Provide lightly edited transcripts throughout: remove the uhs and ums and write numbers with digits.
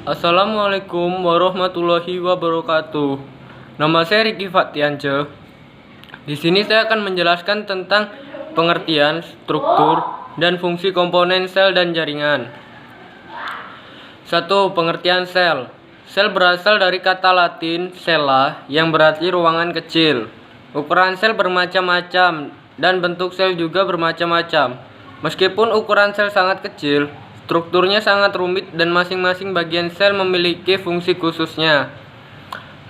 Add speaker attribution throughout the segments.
Speaker 1: Assalamualaikum warahmatullahi wabarakatuh. Nama saya Riki Fatiance. Di sini saya akan menjelaskan tentang pengertian, struktur, dan fungsi komponen sel dan jaringan. 1. Pengertian sel. Sel berasal dari kata Latin cella yang berarti ruangan kecil. Ukuran sel bermacam-macam dan bentuk sel juga bermacam-macam. Meskipun ukuran sel sangat kecil, strukturnya sangat rumit dan masing-masing bagian sel memiliki fungsi khususnya.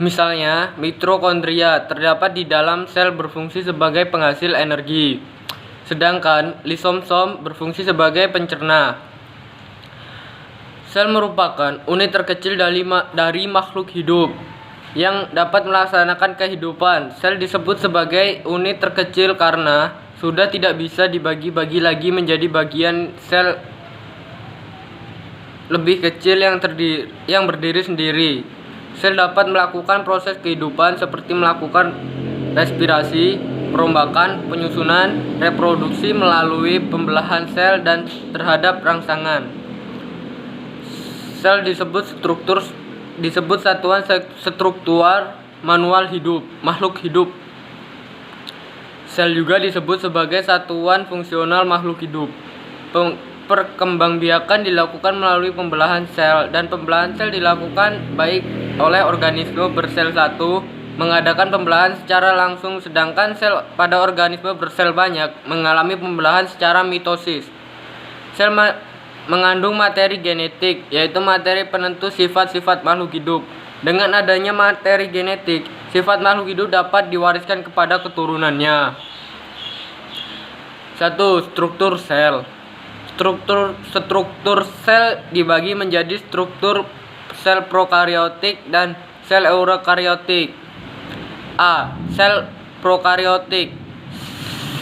Speaker 1: Misalnya, mitokondria terdapat di dalam sel berfungsi sebagai penghasil energi, sedangkan lisosom berfungsi sebagai pencerna. Sel merupakan unit terkecil dari makhluk hidup yang dapat melaksanakan kehidupan. Sel disebut sebagai unit terkecil karena sudah tidak bisa dibagi-bagi lagi menjadi bagian sel lebih kecil yang berdiri sendiri. Sel dapat melakukan proses kehidupan seperti melakukan respirasi, perombakan, penyusunan, reproduksi melalui pembelahan sel dan terhadap rangsangan. Sel disebut satuan struktural manual hidup, makhluk hidup. Sel juga disebut sebagai satuan fungsional makhluk hidup. Perkembangbiakan dilakukan melalui pembelahan sel, dan pembelahan sel dilakukan baik oleh organisme bersel satu mengadakan pembelahan secara langsung, sedangkan sel pada organisme bersel banyak mengalami pembelahan secara mitosis. Sel mengandung materi genetik, yaitu materi penentu sifat-sifat makhluk hidup. Dengan adanya materi genetik, sifat makhluk hidup dapat diwariskan kepada keturunannya. 1. Struktur sel. Struktur sel dibagi menjadi struktur sel prokariotik dan sel eukariotik. A. Sel prokariotik.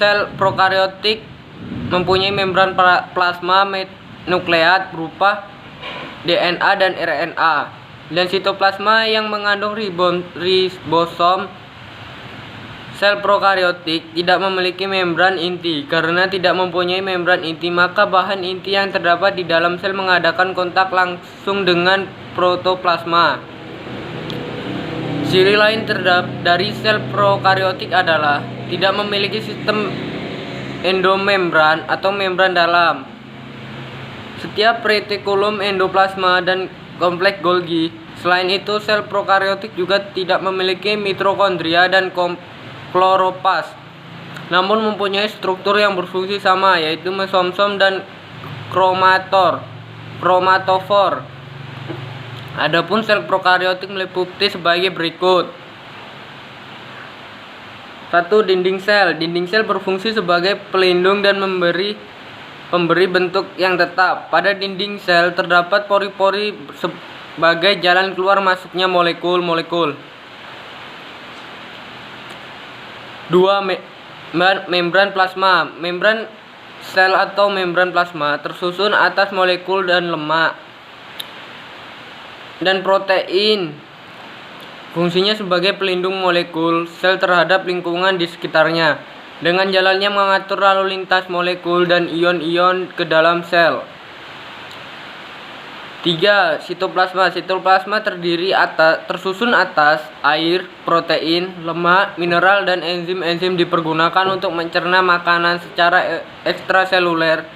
Speaker 1: Sel prokariotik mempunyai membran plasma nukleat berupa DNA dan RNA, dan sitoplasma yang mengandung ribosom. Sel prokariotik tidak memiliki membran inti. Karena tidak mempunyai membran inti, maka bahan inti yang terdapat di dalam sel mengadakan kontak langsung dengan protoplasma. Ciri lain dari sel prokariotik adalah tidak memiliki sistem endomembran atau membran dalam. Setiap retikulum, endoplasma, dan kompleks Golgi. Selain itu, sel prokariotik juga tidak memiliki mitokondria dan kloroplast, namun mempunyai struktur yang berfungsi sama, yaitu mesosom dan kromatofor. Adapun sel prokariotik meliputi sebagai berikut. 1. Dinding sel. Dinding sel berfungsi sebagai pelindung dan pemberi bentuk yang tetap. Pada dinding sel terdapat pori-pori sebagai jalan keluar masuknya molekul-molekul. 2. Membran plasma. Membran sel atau membran plasma tersusun atas molekul dan lemak dan protein. Fungsinya sebagai pelindung molekul sel terhadap lingkungan di sekitarnya, dengan jalannya mengatur lalu lintas molekul dan ion-ion ke dalam sel. 3. Sitoplasma. Sitoplasma tersusun atas air, protein, lemak, mineral, dan enzim-enzim dipergunakan untuk mencerna makanan secara ekstraseluler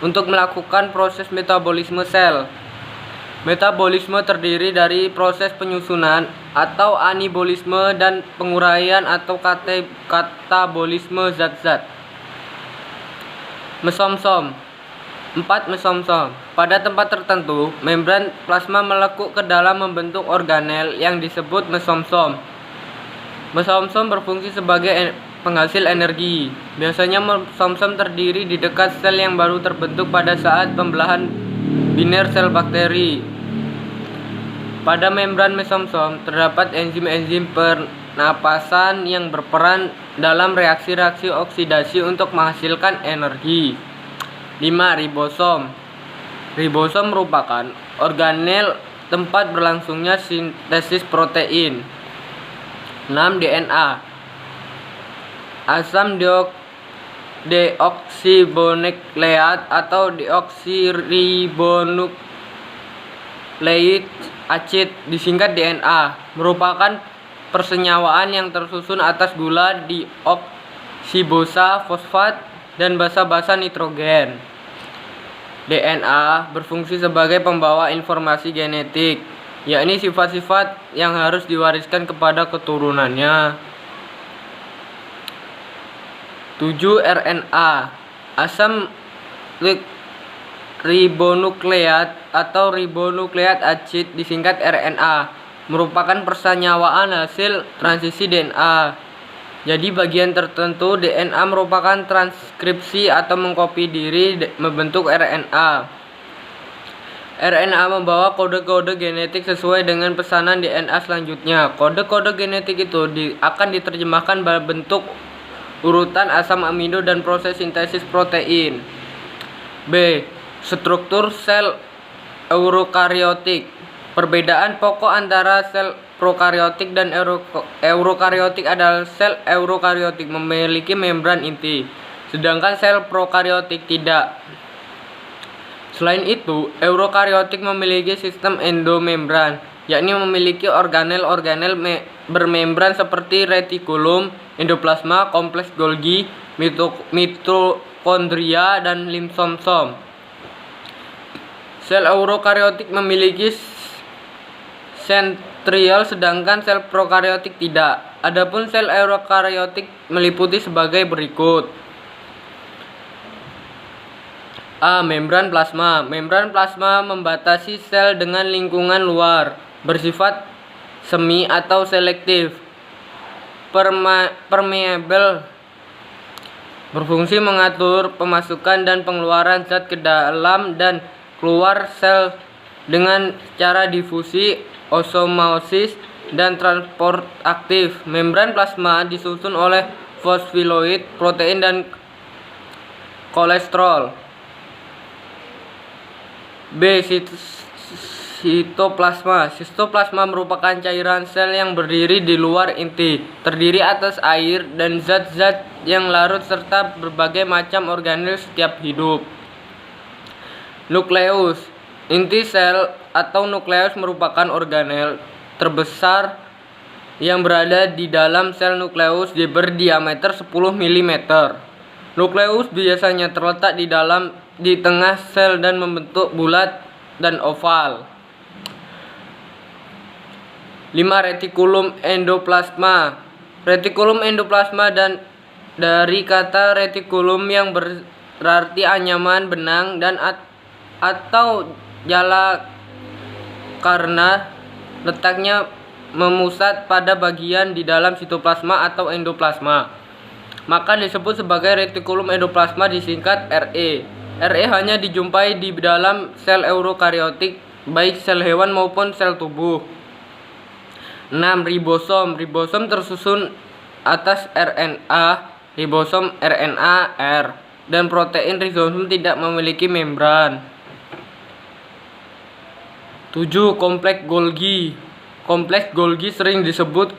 Speaker 1: untuk melakukan proses metabolisme sel. Metabolisme terdiri dari proses penyusunan atau anabolisme dan penguraian atau katabolisme zat-zat. Mesosom. 4. Mesosom. Pada tempat tertentu, membran plasma melekuk ke dalam membentuk organel yang disebut mesosom. Mesosom berfungsi sebagai penghasil energi. Biasanya mesosom terdiri di dekat sel yang baru terbentuk pada saat pembelahan biner sel bakteri. Pada membran mesosom terdapat enzim-enzim pernapasan yang berperan dalam reaksi-reaksi oksidasi untuk menghasilkan energi. 5. Ribosom. Ribosom merupakan organel tempat berlangsungnya sintesis protein. 6. DNA. Asam deoksiribonukleat atau deoksiribonukleat nucleic acid disingkat DNA merupakan persenyawaan yang tersusun atas gula deoksibosa fosfat dan basa-basa nitrogen. DNA berfungsi sebagai pembawa informasi genetik, yakni sifat-sifat yang harus diwariskan kepada keturunannya. 7. RNA asam ribonukleat atau ribonukleat acid disingkat RNA merupakan persenyawaan hasil transisi DNA. Jadi bagian tertentu DNA merupakan transkripsi atau mengkopi diri membentuk RNA. RNA membawa kode-kode genetik sesuai dengan pesanan DNA selanjutnya. Kode-kode genetik itu akan diterjemahkan dalam bentuk urutan asam amino dan proses sintesis protein. B. Struktur sel eukariotik. Perbedaan pokok antara sel prokariotik dan eukariotik adalah sel eukariotik memiliki membran inti, sedangkan sel prokariotik tidak. Selain itu, eukariotik memiliki sistem endomembran, yakni memiliki organel-organel bermembran seperti retikulum, endoplasma, kompleks Golgi, mitokondria, dan lisosom. Sel eukariotik memiliki sentriol sedangkan sel prokariotik tidak. Adapun sel eukariotik meliputi sebagai berikut. A. Membran plasma. Membran plasma membatasi sel dengan lingkungan luar, bersifat semi atau selektif, permeabel, berfungsi mengatur pemasukan dan pengeluaran zat ke dalam dan keluar sel dengan cara difusi, osmosis, dan transport aktif. Membran plasma disusun oleh fosfolipiid, protein, dan kolesterol. B. Sitoplasma. Sitoplasma merupakan cairan sel yang berdiri di luar inti, terdiri atas air dan zat-zat yang larut serta berbagai macam organel setiap hidup. Nukleus. Inti sel atau nukleus merupakan organel terbesar yang berada di dalam sel. Nukleus berdiameter 10 mm. Nukleus biasanya terletak di tengah sel dan membentuk bulat dan oval. 5. Retikulum endoplasma. Retikulum endoplasma dan dari kata retikulum yang berarti anyaman, benang, dan atau jala karena letaknya memusat pada bagian di dalam sitoplasma atau endoplasma, maka disebut sebagai retikulum endoplasma disingkat RE. RE hanya dijumpai di dalam sel eukariotik, baik sel hewan maupun sel tubuh. 6. Ribosom. Ribosom tersusun atas RNA, ribosom RNA, R, dan protein. Ribosom tidak memiliki membran. 7. Kompleks Golgi. Kompleks Golgi sering disebut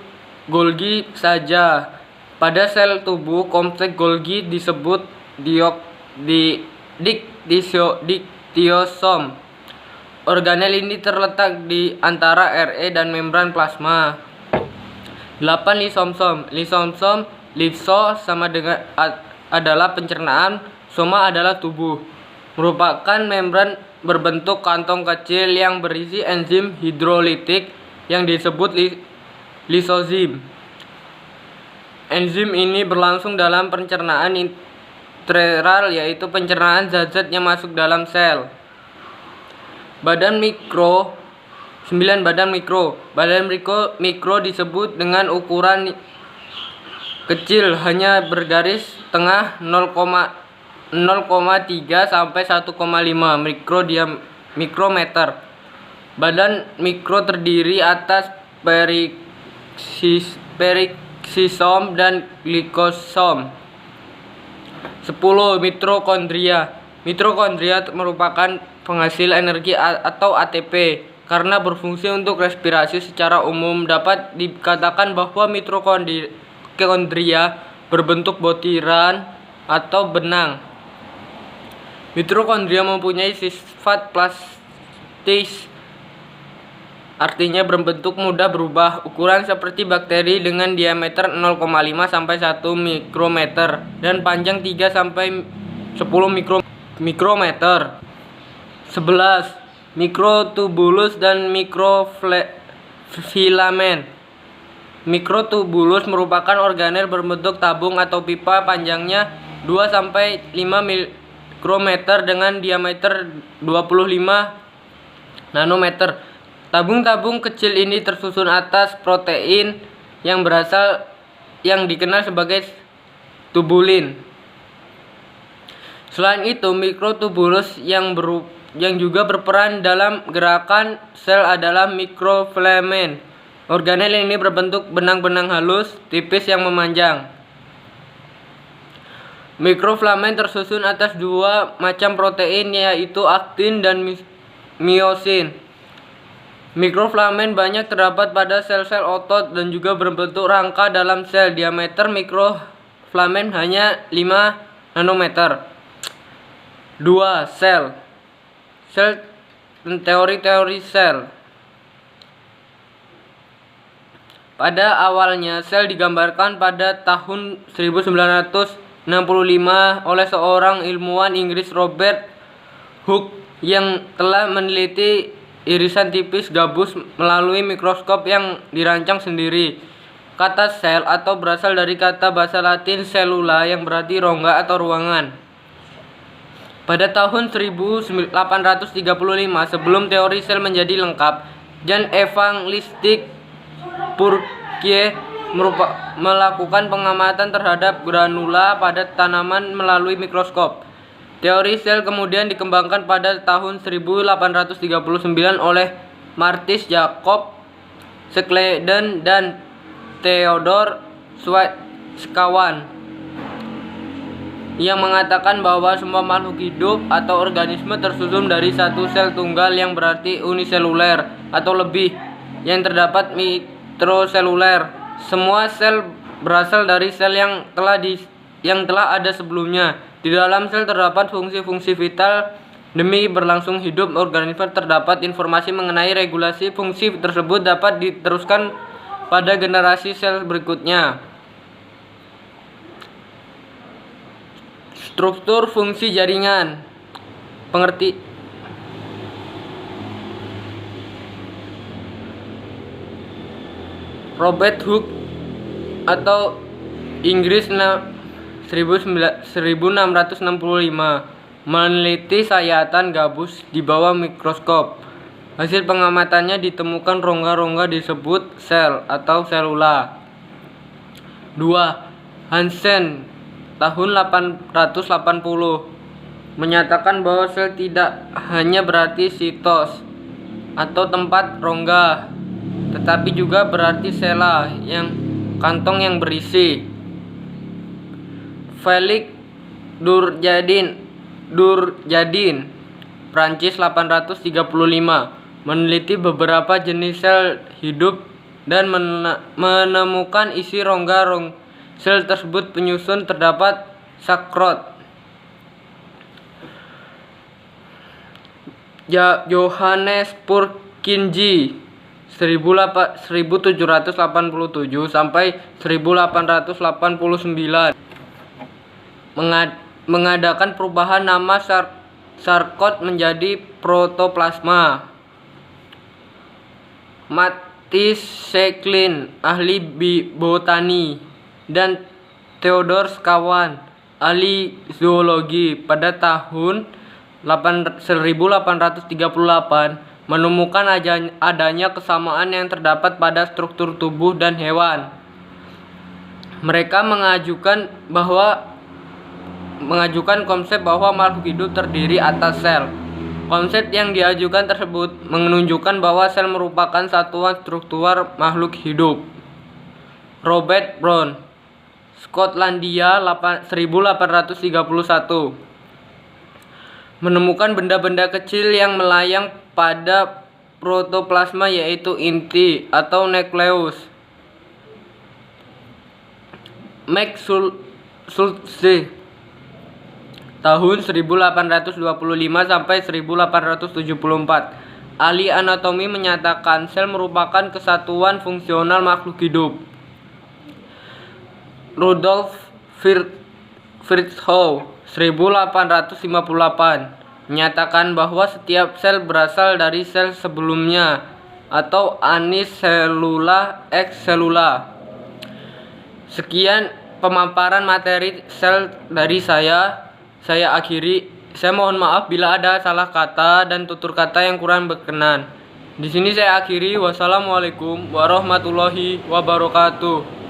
Speaker 1: Golgi saja. Pada sel tubuh, kompleks Golgi disebut diktiosom. Organel ini terletak di antara RE dan membran plasma. 8. Lisosom. Liso sama dengan adalah pencernaan, soma adalah tubuh. Merupakan membran berbentuk kantong kecil yang berisi enzim hidrolitik yang disebut lisozim. Enzim ini berlangsung dalam pencernaan intraselular, yaitu pencernaan zat-zat yang masuk dalam sel. Badan mikro. 9. Badan mikro. Badan mikro disebut dengan ukuran kecil, hanya bergaris tengah 0,3 sampai 1,5 mikrometer. Badan mikro terdiri atas periksisom dan glikosom. 10. Mitokondria. Mitokondria merupakan penghasil energi atau ATP. Karena berfungsi untuk respirasi secara umum, dapat dikatakan bahwa mitokondria berbentuk butiran atau benang. Mitokondria mempunyai sifat plastis artinya berbentuk mudah berubah. Ukuran seperti bakteri dengan diameter 0,5 sampai 1 mikrometer dan panjang 3 sampai 10 mikrometer. 11. Mikrotubulus dan mikrofilamen. Mikrotubulus merupakan organel berbentuk tabung atau pipa panjangnya 2 sampai 5 mikrometer dengan diameter 25 nanometer. Tabung-tabung kecil ini tersusun atas protein yang dikenal sebagai tubulin. Selain itu, mikrotubulus yang juga berperan dalam gerakan sel adalah mikrofilamen. Organel ini berbentuk benang-benang halus, tipis yang memanjang. Mikrofilamen tersusun atas dua macam protein, yaitu aktin dan miosin. Mikrofilamen banyak terdapat pada sel-sel otot dan juga berbentuk rangka dalam sel. Diameter mikrofilamen hanya 5 nanometer. 2. Sel dan teori sel. Pada awalnya, sel digambarkan pada tahun 1965 oleh seorang ilmuwan Inggris, Robert Hooke, yang telah meneliti irisan tipis gabus melalui mikroskop yang dirancang sendiri. Kata sel atau berasal dari kata bahasa Latin cellula yang berarti rongga atau ruangan. Pada tahun 1835, sebelum teori sel menjadi lengkap, Jean Evangelist Fourier melakukan pengamatan terhadap granula pada tanaman melalui mikroskop. Teori sel kemudian dikembangkan pada tahun 1839 oleh Martis Jacob Schleiden dan Theodor Schwartz sekawan, yang mengatakan bahwa semua makhluk hidup atau organisme tersusun dari satu sel tunggal yang berarti uniseluler atau lebih, yang terdapat mikroseluler. Semua sel berasal dari sel yang telah ada sebelumnya. Di dalam sel terdapat fungsi-fungsi vital. Demi berlangsung hidup organisme, terdapat informasi mengenai regulasi fungsi tersebut dapat diteruskan pada generasi sel berikutnya. Struktur fungsi jaringan. Robert Hooke atau Inggris 1665 meneliti sayatan gabus di bawah mikroskop. Hasil pengamatannya ditemukan rongga-rongga disebut sel atau selula. 2. Hansen tahun 880 menyatakan bahwa sel tidak hanya berarti sitos atau tempat rongga, tetapi juga berarti sela, yang kantong yang berisi. Felix Durjardin, Prancis 835, meneliti beberapa jenis sel hidup dan menemukan isi rongga sel tersebut penyusun terdapat sakrot. Johannes Purkinje 1787 sampai 1889 mengadakan perubahan nama sarkot menjadi protoplasma. Matthias Secklin, ahli botani, dan Theodor sekawan, ahli zoologi, pada tahun 1838 menemukan adanya kesamaan yang terdapat pada struktur tubuh dan hewan. Mereka mengajukan konsep bahwa makhluk hidup terdiri atas sel. Konsep yang diajukan tersebut menunjukkan bahwa sel merupakan satuan struktur makhluk hidup. Robert Brown, Skotlandia 1831, menemukan benda-benda kecil yang melayang pada protoplasma, yaitu inti atau nukleus. Max Schulze tahun 1825 sampai 1874 ahli anatomi menyatakan sel merupakan kesatuan fungsional makhluk hidup. Rudolf Virchow 1858 menyatakan bahwa setiap sel berasal dari sel sebelumnya atau unicellular ex cellula. Sekian pemaparan materi sel dari saya akhiri. Saya mohon maaf bila ada salah kata dan tutur kata yang kurang berkenan. Di sini saya akhiri. Wassalamualaikum warahmatullahi wabarakatuh.